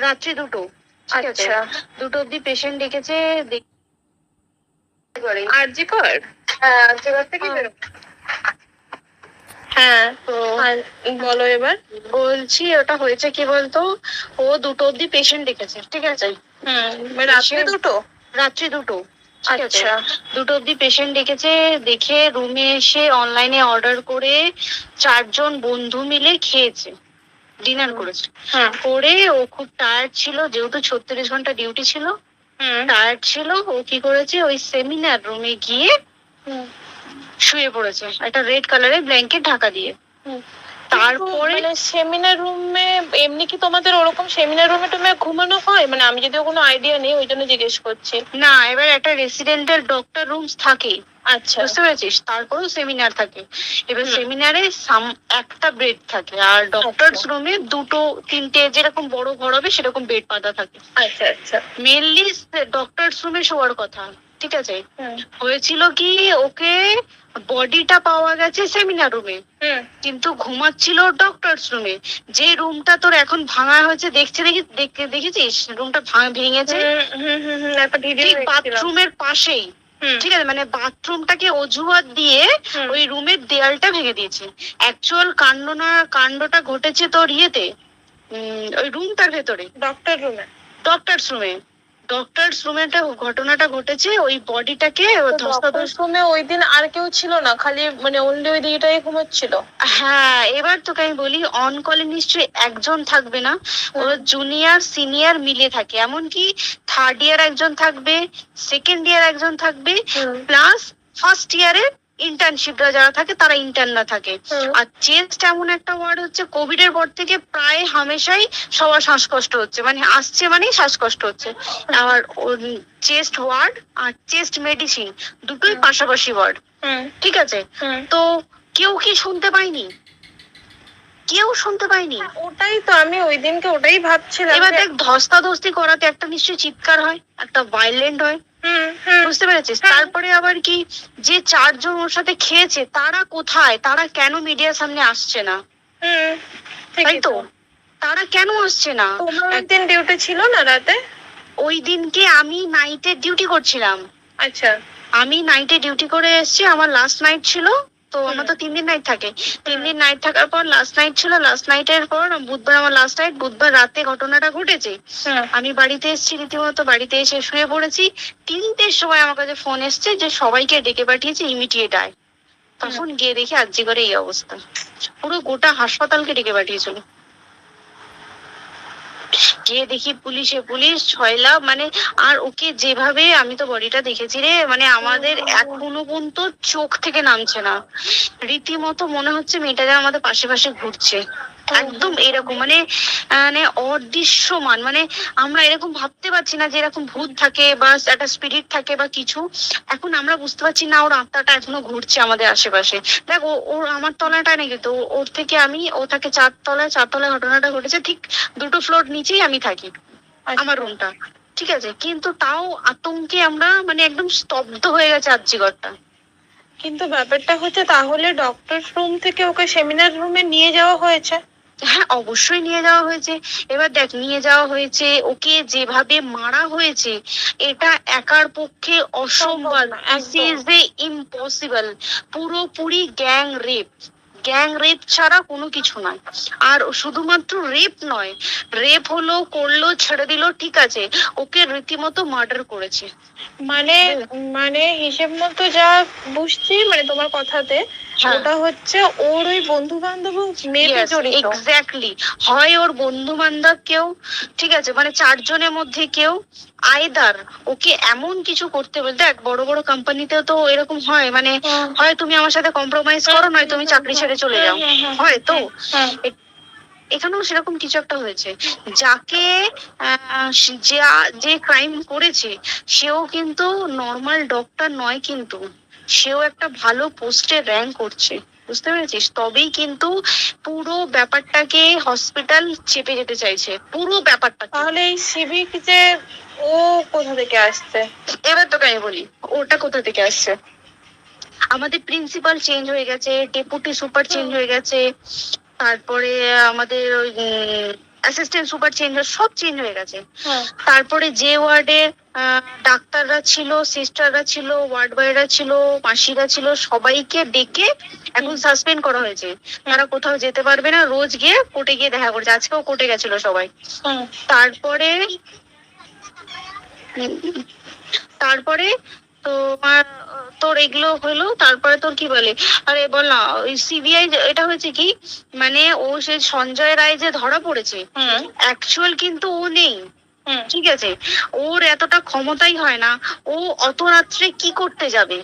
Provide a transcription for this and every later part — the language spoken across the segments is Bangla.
রাত্রি 2টো। ঠিক আছে, আচ্ছা 2টো অব্দি পেশেন্ট ডেকেছে। আরজি কর। হ্যাঁ, আর্যিকর থেকে বেরোবো। হ্যাঁ তো বলো এবার। বলছি ওটা হয়েছে কি বলতো, ও 2টো অব্দি পেশেন্ট ডেকেছে। ঠিক আছে, রাত্রে দুটো। রাত্রি 2টো। ঠিক আছে, আচ্ছা 2টো অব্দি পেশেন্ট ডেকেছে। দেখে রুমে এসে অনলাইনে অর্ডার করে 4জন বন্ধু মিলে খেয়েছে, ডিনার করেছে। করে ও খুব টায়ার্ড ছিল, যেহেতু 36 ঘন্টা ডিউটি ছিল, টায়ার্ড ছিল। ও কি করেছে, ওই সেমিনার রুমে গিয়ে শুয়ে পড়েছে একটা রেড কালারের ব্ল্যাঙ্কেট ঢাকা দিয়ে। তারপরে সেমিনার রুমে এমনি কি তোমাদের ওরকম সেমিনার রুমে টুমে ঘুমানো হয়? মানে আমি যদিও কোনো আইডিয়া নেই, ওই জন্য জিজ্ঞেস করছি। না, এবার একটা রেসিডেন্টাল ডক্টর রুমস থাকে, আচ্ছা বুঝতে পেরেছিস, তারপরেও সেমিনার থাকে। এবার সেমিনারে একটা বেড থাকে, আর ডক্টরস রুমে 2-3টে যেরকম বড় ঘর হবে সেরকম বেড পাতা থাকে। আচ্ছা আচ্ছা মেনলি ডক্টরস রুমে শোয়ার কথা। ঠিক আছে, হয়েছিল কি, ওকে বডিটা পাওয়া গেছে সেমিনার রুমে, কিন্তু ঘুমাচ্ছিল ডক্টরস রুমে। যে রুমটা তোর এখন ভাঙা হয়েছে, দেখেছিস রুমটা ভেঙেছে, ঠিক বাথরুমের পাশেই। ঠিক আছে, মানে বাথরুমটাকে অজুহাত দিয়ে ওই রুমের দেয়ালটা ভেঙে দিয়েছে। অ্যাকচুয়াল কাণ্ডটা ঘটেছে তোর ইয়েতে, ওই রুমটার ভেতরে, ডক্টরস রুমে ঘটনাটা ঘটেছে। ওই বডিটাকে রুমে ওই দিন আর কেউ ছিল না, খালি মানে অনলি ওই দিকটাই ঘুমোচ্ছিল। হ্যাঁ, এবার তোকে আমি বলি, অন কলে নিশ্চয়ই একজন থাকবে না, ওর জুনিয়র সিনিয়র মিলে থাকে। এমনকি থার্ড ইয়ার একজন থাকবে, সেকেন্ড ইয়ার একজন থাকবে, প্লাস ফার্স্ট ইয়ারের ইন্টার্নশিপরা যারা থাকে তারা ইন্টার্নরা থাকে। আর চেস্ট এমন একটা ওয়ার্ড হচ্ছে, কোভিড এর পর থেকে প্রায় হামেশাই সবার শ্বাসকষ্ট হচ্ছে, মানে আসছে মানেই শ্বাসকষ্ট হচ্ছে। আর চেস্ট ওয়ার্ড আর চেস্ট মেডিসিন দুটোই পাশাপাশি ওয়ার্ড। ঠিক আছে, তো কেউ কি শুনতে পাইনি? কেউ শুনতে পাইনি। ওটাই তো আমি ওই দিনকে ওটাই ভাবছিলাম। এবার দেখ, ধস্তাধস্তি করাতে একটা নিশ্চয়ই চিৎকার হয়, একটা ভাইলেন্ট হয়, বুঝতে পেরেছিস? তারপরে আবার কি, যে 4জন ওর সাথে খেয়েছে তারা কোথায়, তারা কেন মিডিয়ার সামনে আসছে না? তাই তো, তারা কেন আসছে না? তোমার ওই দিন ডিউটি ছিল না রাতে? ওই দিনকে আমি নাইটে ডিউটি করছিলাম। আচ্ছা, আমি নাইটে ডিউটি করে এসেছি, আমার লাস্ট নাইট ছিল। তো আমার তো 3 দিন নাইট থাকে, 3 দিন নাইট থাকার পর লাস্ট নাইট ছিল। লাস্ট নাইটের পর বুধবার আমার লাস্ট নাইট, বুধবার রাতে ঘটনাটা ঘটেছে। আমি বাড়িতে এসেছি, রীতিমতো বাড়িতে এসে শুয়ে পড়েছি। 3টের সময় আমার কাছে ফোন এসছে যে সবাইকে ডেকে পাঠিয়েছে, ইমিডিয়েট আয়। তখন গিয়ে দেখি আরজি করে এই অবস্থা, পুরো গোটা হাসপাতালকে ডেকে পাঠিয়েছিল। গিয়ে দেখি পুলিশ ছয়লা, মানে আর ওকে যেভাবে, আমি তো বডিটা দেখেছি রে, মানে আমাদের এখনো পর্যন্ত চোখ থেকে নামছে না। রীতিমতো মনে হচ্ছে মেয়েটা যেন আমাদের পাশে পাশে ঘুরছে, একদম এরকম, মানে মানে অদৃশ্যমান। মানে আমরা এরকম ভাবতে পারছি না যে এরকম ভূত থাকে বা একটা স্পিরিট থাকে বা কিছু। এখন আমরা বুঝতে পারছি না, ওর আত্মাটা এখনো ঘুরছে আমাদের আশেপাশে। দেখ, ওর আমার তলাটায় নাকি, তো ওর থেকে ও থাকে 4তলায় ঘটনাটা ঘটেছে। ঠিক 2টো ফ্লোর নিচেই আমি থাকি, আমার রুমটা। ঠিক আছে, কিন্তু তাও আতঙ্কে আমরা মানে একদম স্তব্ধ হয়ে গেছে আর্যিকরটা। কিন্তু ব্যাপারটা হচ্ছে, তাহলে ডক্টর রুম থেকে ওকে সেমিনার রুমে নিয়ে যাওয়া হয়েছে? হ্যাঁ, অবশ্যই নিয়ে যাওয়া হয়েছে। এবার দেখ, নিয়ে যাওয়া হয়েছে, ওকে যেভাবে মারা হয়েছে এটা একার পক্ষে অসম্ভব, ইম্পসিবল। পুরোপুরি গ্যাং রেপ ছাড়া কোনো কিছু নয়। আর শুধুমাত্র রেপ নয়, রেপ হলো, করলো, ছেড়ে দিল, ঠিক আছে, ওকে রীতিমতো মার্ডার করেছে। মানে মানে হিসেব মতো যা বুঝছি, মানে তোমার কথাতে ওটা হচ্ছে ওর ওই বন্ধু বান্ধব মেয়েতে জড়িত। এক্স্যাক্টলি, হয় ওর বন্ধু বান্ধব কেউ, ঠিক আছে, মানে 4জনের মধ্যে কেউ, আইদার ওকে এমন কিছু করতে বলতে। এক বড় বড় কোম্পানিতেও তো এরকম হয়, মানে হয় তুমি আমার সাথে কম্প্রোমাইজ করো, নয় তুমি চাকরি ছেড়ে চলে যাও, হয় তো। এখানেও সেরকম কিছু একটা হয়েছে। যাকে যে ক্রাইম করেছে সেও কিন্তু নর্মাল ডক্টর নয়, কিন্তু সেও একটা ভালো পোস্টে র্যাঙ্ক করছে, বুঝতে পেরেছিস? তবেই কিন্তু পুরো ব্যাপারটাকে হসপিটাল চেপে যেতে চাইছে, পুরো ব্যাপারটা। তাহলে এই সিভিক যে ও কোথা থেকে আসছে? এবার তোকে আমি বলি ওটা কোথা থেকে আসছে। আমাদের প্রিন্সিপাল চেঞ্জ হয়ে গেছে, ডেপুটি সুপার চেঞ্জ হয়ে গেছে, তারপরে আমাদের ওই অ্যাসিস্ট্যান্ট সুপার চেঞ্জ, সব চেঞ্জ হয়ে গেছে। হ্যাঁ। তারপরে যে ওয়ার্ডের ডাক্তাররা ছিল, সিস্টাররা ছিল, ওয়ার্ড বয়রা ছিল, মাসিরা ছিল, সবাইকে ডেকে এখন সাসপেন্ড করা হয়েছে। তারা কোথাও যেতে পারবে না, রোজ গিয়ে কোর্টে গিয়ে দেখা করছে। আজকেও কোর্টে গেছিল সবাই। তারপরে তারপরে তোমার তোর এগুলো হলো, তারপরে তোর কি বলে, আরে বল না, ওই সিবিআই এটা হয়েছে কি, মানে ও সে সঞ্জয় রায় যে ধরা পড়েছে, অ্যাকচুয়াল কিন্তু ও নেই, ঠিক আছে? ওর এতটা ক্ষমতাই হয় না, ও অত রাত্রে কি করতে যাবে,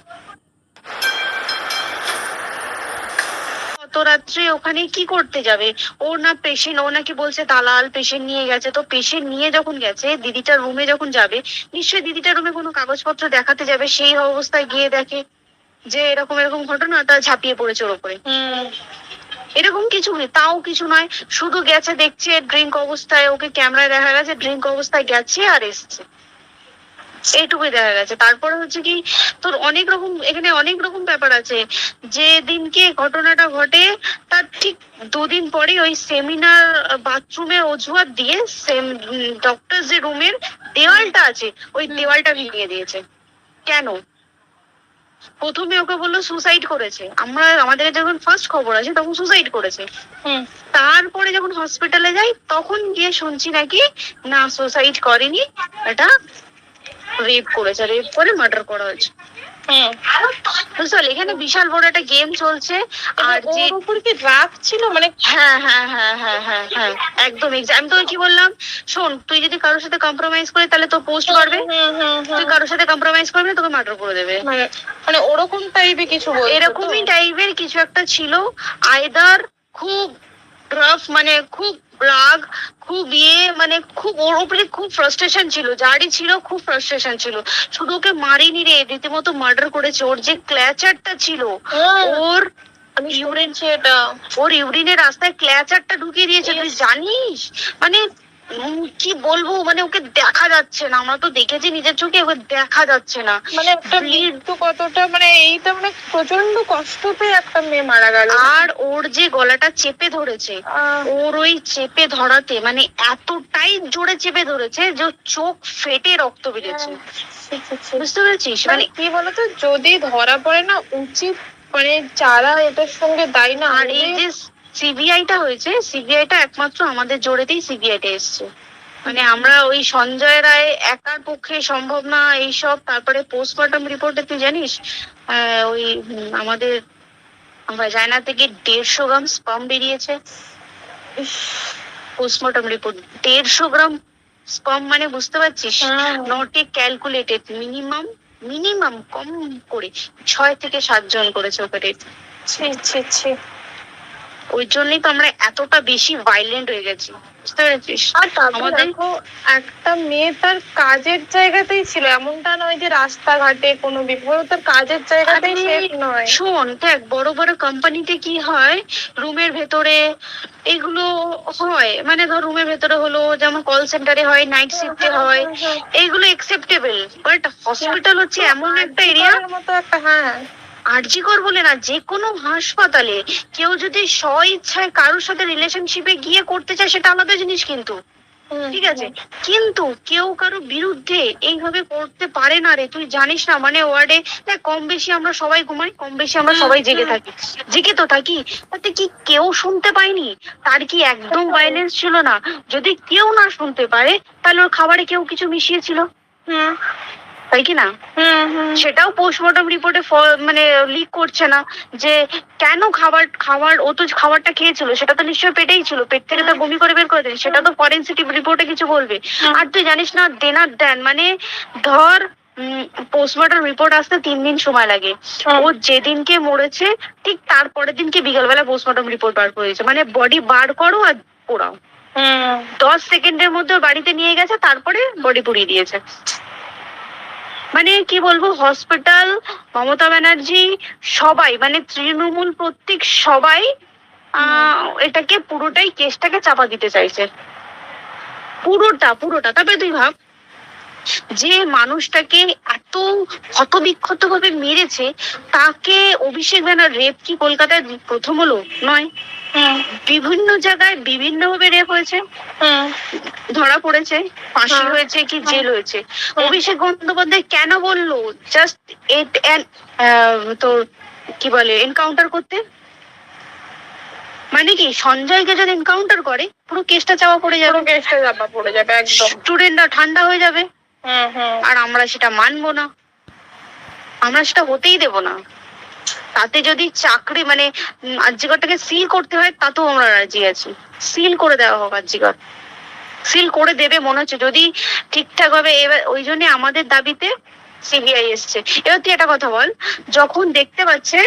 অত রাত্রে ওখানে কি করতে যাবে? ও না পেশেন্ট, ও নাকি বলছে দালাল পেশেন্ট নিয়ে গেছে। তো পেশেন্ট নিয়ে যখন গেছে, দিদিটার রুমে যখন যাবে, নিশ্চয়ই দিদিটার রুমে কোনো কাগজপত্র দেখাতে যাবে, সেই অবস্থায় গিয়ে দেখে যে এরকম এরকম ঘটনা, তা ঝাঁপিয়ে পড়েছে ওর উপরে। এরকম কিছু নেই, তাও কিছু নয়, শুধু গেছে দেখছে ড্রিঙ্ক অবস্থায়, ওকে ক্যামেরায় দেখা গেছে ড্রিঙ্ক অবস্থায় গেছে আর এসছে, এইটুকুই দেখা গেছে। তারপরে হচ্ছে কি, তোর অনেক রকম, এখানে অনেক রকম ব্যাপার আছে। যে দিনকে ঘটনাটা ঘটে তার ঠিক দুদিন পরে ওই সেমিনার বাথরুমের অজুহাত দিয়ে ডক্টর যে রুমের দেওয়ালটা আছে, ওই দেওয়ালটা ভেঙে দিয়েছে। কেন? প্রথমে ওকে বললো সুসাইড করেছে, আমাদের যখন ফার্স্ট খবর আছে তখন সুসাইড করেছে। তারপরে যখন হসপিটালে যাই তখন গিয়ে শুনছি নাকি না, সুসাইড করেনি, এটা রেপ করেছে, রেপ করে মার্ডার করা হয়েছে। বুঝতে পারলি, এখানে বিশাল বড় একটা গেম চলছে। আর যে উপর কি রাগ ছিল, মানে হ্যাঁ হ্যাঁ হ্যাঁ হ্যাঁ হ্যাঁ হ্যাঁ একদম। আমি তোকে কি বললাম, শোন, তুই যদি কারোর সাথে কম্প্রোমাইজ করিস তাহলে তো পোস্ট করবে, তুই কারোর সাথে কম্প্রোমাইজ করবি না, তোকে মার্ডার করে দেবে। মানে ওরকম টাইপের কিছু, এরকমই টাইপের কিছু একটা ছিল। আইদার খুব রাফ, মানে খুব রাগ, খুব মানে খুব ওর উপরে খুব ফ্রাস্ট্রেশন ছিল, যারই ছিল খুব ফ্রাস্ট্রেশন ছিল। শুধু ওকে মারিনি রে, রীতিমতো মার্ডার করেছে। ওর যে ক্ল্যাচারটা ছিল, ওর ইউরিন, সেটা ওর ইউরিনের রাস্তায় ক্ল্যাচারটা ঢুকিয়ে দিয়েছে, তুই জানিস? মানে কি বলবো, মানে ওকে দেখা যাচ্ছে না, আমরা তো দেখেছি নিজের চোখে, ওকে দেখা যাচ্ছে না। মানে একটা মৃত্যু কতটা, মানে এইটা মানে প্রচন্ড কষ্ট পেয়ে একটা মেয়ে মারা গেল। আর ওর যে গলাটা চেপে ধরেছে, ওর ওই চেপে ধরাতে মানে এতটাই জোরে চেপে ধরেছে যে চোখ ফেটে রক্ত বেরিয়েছে। বুঝতে পেরেছিস? মানে কি বলতো, যদি ধরা পড়ে না, উচিত মানে যারা এটার সঙ্গে দায়ী না। আর এই যে সিবিআইটা হয়েছে, সিবিআইটা একমাত্র আমাদের জোরেতেই সিবিআইটা এসছে। মানে আমরা ওই সঞ্জয় রায় একার পক্ষে সম্ভব না এইসব। তারপরে পোস্টমর্টম রিপোর্টে তুই জানিস ওই আমাদের ভাজাইনা থেকে 150 গ্রাম স্পার্ম বেরিয়েছে। পোস্টমর্টম রিপোর্ট 150 গ্রাম স্পার্ম, মানে বুঝতে পারছিস? নট এ ক্যালকুলেটেড, মিনিমাম কম করে 6 থেকে 7 জন করেছে ওকে। ওই জন্যই তো আমরা এতটা বেশি ভাইলেন্ট হয়ে গেছি, বুঝতে পেরেছিস? আর আমাদের একটা মেয়ে তার কাজের জায়গাতেই ছিল, এমনটা নয় যে রাস্তাঘাটে কোনো বিপদ, তার কাজের জায়গাতেই সেফ নয়। শোন, দেখ বড় বড় কোম্পানিতে কি হয়, রুমের ভেতরে এগুলো হয়, মানে ধর রুমের ভেতরে হলো, যেমন কল সেন্টারে হয়, নাইট শিফটে হয়, এইগুলো একসেপ্টেবল। বাট হসপিটাল হচ্ছে এমন একটা এরিয়া মতো একটা, হ্যাঁ আরজিকর বলে না, যে কোনো হাসপাতালে কেউ যদি স্ব ইচ্ছায় কারোর সাথে রিলেশনশিপে গিয়ে করতে চায় সেটা আলাদা জিনিস, কিন্তু ঠিক আছে, কিন্তু কেউ কারো বিরুদ্ধে এইভাবে করতে পারে না রে। তুই জানিস না, মানে ওয়ার্ডে কম বেশি আমরা সবাই ঘুমাই, কম বেশি আমরা সবাই জেগে থাকি, জেগে তো থাকি, তাতে কি কেউ শুনতে পায়নি? তার কি একদম ভায়োলেন্স ছিল না? যদি কেউ না শুনতে পারে তাহলে ওর খাবারে কেউ কিছু মিশিয়েছিল, তাই কি না? সেটাও পোস্টমর্টম রিপোর্টে মানে লিক করছে না যে কেন খাবার ও তো খাবারটা খেয়েছিল, সেটা তো নিশ্চয়ই পেটেই ছিল, পেট থেকে তো বমি করে বের করে দেয়, সেটা তো ফরেনসিক রিপোর্টে কিছু বলবে। আর তুই জানিস না, দেন মানে ধর পোস্টমর্টম রিপোর্ট আসতে 3 দিন সময় লাগে। ও যেদিনকে মরেছে ঠিক তারপরের দিনকে বিকালবেলা পোস্টমর্টম রিপোর্ট বার করেছে, মানে বডি বার করো আর পোড়াও। 10 সেকেন্ডের মধ্যে বাড়িতে নিয়ে গেছে, তারপরে বডি পুড়িয়ে দিয়েছে। মানে কি বলবো, হসপিটাল, মমতা ব্যানার্জি, সবাই, মানে তৃণমূল প্রত্যেক সবাই এটাকে পুরোটাই কেসটাকে চাপা দিতে চাইছে, পুরোটা। তারপরে তুই ভাব, যে মানুষটাকে এত ক্ষতবিক্ষত ভাবে মেরেছে, তাকে অভিষেক ব্যানার রেপ কি কলকাতায় প্রথম হলো? নয়। বিভিন্ন জায়গায় বিভিন্ন ভাবে রেপ হয়েছে, ধরা পড়েছে, ফাঁসি হয়েছে কি জেল হয়েছে। অভিষেক বন্দ্যোপাধ্যায় কেন বললো জাস্ট তোর কি বলে এনকাউন্টার করতে? মানে কি সঞ্জয়কে যদি এনকাউন্টার করে পুরো কেসটা চাপা পড়ে যাবে, একদম স্টুডেন্টরা ঠান্ডা হয়ে যাবে। আর আমরা সেটা মানবো না, আমরা সেটা হতেই দেব না। তাতে যদি চাকরি মানে আরজিকরটাকে সিল করতে হয় তাতেও আমরা রাজি আছি, সিল করে দেওয়া হোক আরজিকর, সিল করে দেবে মনে হচ্ছে যদি ঠিকঠাক ভাবে। এবার ওই জন্য আমাদের দাবিতে সিবিআই এসছে। এবার তুই একটা কথা বল, যখন দেখতে পাচ্ছে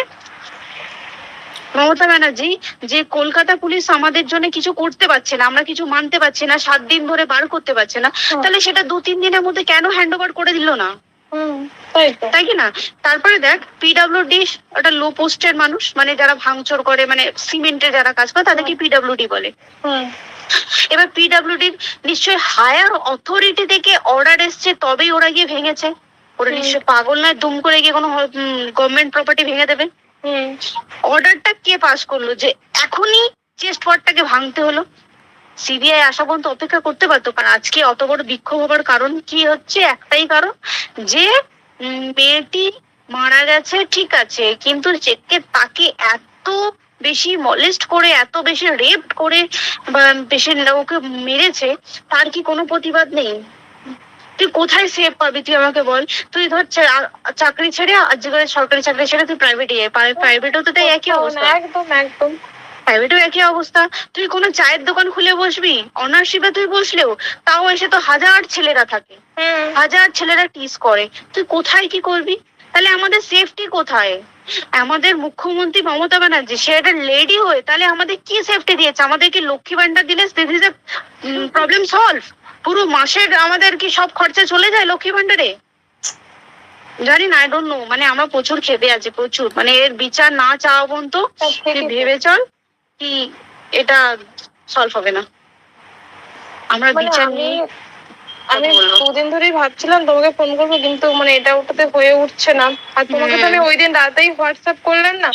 মমতা ব্যানার্জি যে কলকাতা পুলিশ আমাদের জন্য কিছু করতে পারছে না, আমরা কিছু মানতে পারছি না, 7 দিন ধরে বার করতে পারছে না, তাহলে সেটা 2-3 দিনের মধ্যে কেন হ্যান্ড ওভার করে দিল না? তাই কি না? তারপরে দেখ পিডব্লিউডি একটা লো পোস্টের মানুষ, মানে যারা ভাঙচুর করে, মানে সিমেন্টে যারা কাজ করে তাদেরকে পিডব্লিউডি বলে। এবার পিডব্লিউডি নিশ্চয়ই হায়ার অথরিটি থেকে অর্ডার এসছে তবেই ওরা গিয়ে ভেঙেছে। ওরা নিশ্চয় পাগল নয় দুম করে গিয়ে কোনো গভর্নমেন্ট প্রপার্টি ভেঙে দেবে। অর্ডারটা কে পাস করলো যে এখনই চেস্ট ওয়ার্ডটাকে ভাঙতে হলো? সিবিআই আসা পর্যন্ত অপেক্ষা করতে পারতো। কারণ আজকে অত বড় বিক্ষোভ হবার কারণ কি হচ্ছে? একটাই কারণ, যে মেয়েটি মারা গেছে ঠিক আছে, কিন্তু তাকে এত বেশি মলেস্ট করে, এত বেশি রেপ করে বা বেশি ওকে মেরেছে, তার কি কোনো প্রতিবাদ নেই? তুই কোথায় সেভ পাবি তুই আমাকে বল? তুই ধর চাকরি ছেড়ে আজকে সরকারি চাকরি ছেড়ে তুই প্রাইভেটে যাই, প্রাইভেটও তো তাই একই অবস্থা। একদম একদম প্রাইভেটেও একই অবস্থা। তুই কোনো চায়ের দোকান খুলে বসবি, অনার্সশিপে তুই বসলেও তাও এসে তো হাজার ছেলেরা থাকে, হাজার ছেলেরা টিস করে, তুই কোথায় কি করবি? তাহলে আমাদের সেফটি কোথায়? আমাদের মুখ্যমন্ত্রী মমতা ব্যানার্জি সে একটা লেডি হয়ে তাহলে আমাদের কি সেফটি দিয়েছে? আমাদের কি লক্ষ্মী ভান্ডার দিলে this is a problem solve? পুরো মাসের আমাদের কি সব খরচা চলে যায় লক্ষ্মী ভান্ডারে? জানি না, আই ডোন্ট নো। মানে আমরা প্রচুর খেপে আছি, প্রচুর। মানে এর বিচার না চাওয়া পর্যন্ত তুই ভেবে চল কি এটা সলভ হবে না। আমরা বিচার নিয়ে আমি 2 দিন ধরেই ভাবছিলাম তোমাকে ফোন করবো, কিন্তু মানে এটা ওটাতে হয়ে উঠছে না। আর তোমাকে তো আমি ওই দিন রাতেই হোয়াটসঅ্যাপ করলাম না,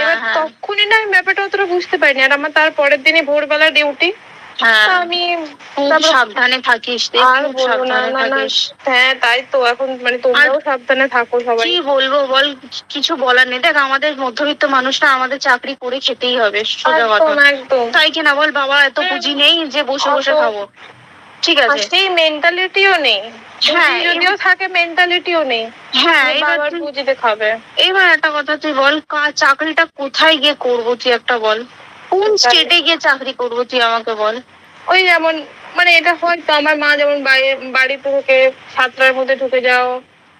এবার তখনই না আমি ব্যাপারটা অতটা বুঝতে পারিনি। আর আমার তার পরের দিনই ভোরবেলা ডিউটি, আমি সাবধানে থাকিস। আর বলবো না। হ্যাঁ তাই তো, এখন মানে তোমরাও সাবধানে থাকো সবাই। কি বলবো বল, কিছু বলার নেই। দেখ আমাদের মধ্যবিত্ত মানুষরা আমাদের চাকরি করে খেতেই হবে, সোজা কথা। একদম তাই কিনা বল? বাবা এত পুঁজি নেই যে বসে বসে খাবো, ঠিক আছে? সেই মেন্টালিটিও নেই, যদিও থাকে মেন্টালিটিও নেই। হ্যাঁ, এবার পুঁজিতে খাবে। এবার একটা কথা তুই বল, চাকরিটা কোথায় গিয়ে করবো তুই একটা বল? কোন স্টেটে গিয়ে চাকরি করবো তুই আমাকে বল? ওই যেমন মানে এটা হয়তো আমার মা যেমন বাড়ি থেকে 7টার মধ্যে ঢুকে যাও,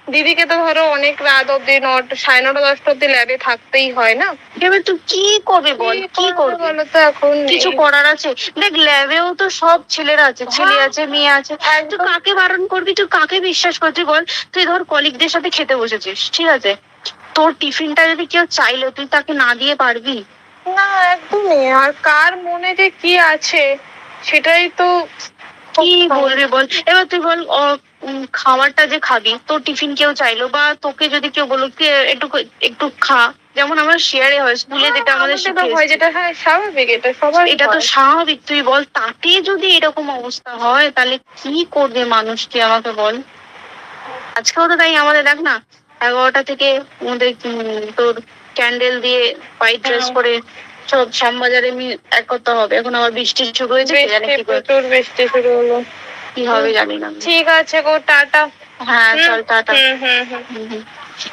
দিদিকে তো ধরো অনেক রাত অব্দি 9:30 10টা অব্দি ল্যাবে থাকতেই হয় না। এবার তুই কি করবি বল? কি করবি বলো তো? এখন কিছু করার আছে? দেখ ল্যাবেও তো সব ছেলেরা আছে, ছেলে আছে মেয়ে আছে, তুই কাকে বারণ করবি? তুই কাকে বিশ্বাস করছিস বল? তুই ধর কলিগদের সাথে খেতে বসেছিস, ঠিক আছে, তোর টিফিনটা যদি কেউ চাইলো তুই তাকে না দিয়ে পারবি? না, একদমই। আর কার মনে যে কি আছে সেটাই তো কি বলবি বল? এবার তুই বল, খাবারটা যে খাবি, তোর টিফিন কেউ চাইলো বা তোকে যদি কেউ বললো একটু একটু খা, যেমন আমরা শেয়ারে হয় স্কুলে, যেটা আমাদের হয়, যেটা হ্যাঁ স্বাভাবিক, এটা সবার, এটা তো স্বাভাবিক। তুই বল তাতে যদি এরকম অবস্থা হয় তাহলে কি করবে মানুষ? তুই আমাকে বল। আজকেও তো তাই আমাদের দেখ না 11টা থেকে আমাদের তোর ক্যান্ডেল দিয়ে হোয়াইট ড্রেস পরে সব শ্যামবাজারে এক করতে হবে। এখন আবার বৃষ্টি শুরু হয়েছে, প্রচুর বৃষ্টি শুরু হলো, কি হবে জানি না। ঠিক আছে গো, টাটা। হ্যাঁ চল টাটা। হুম।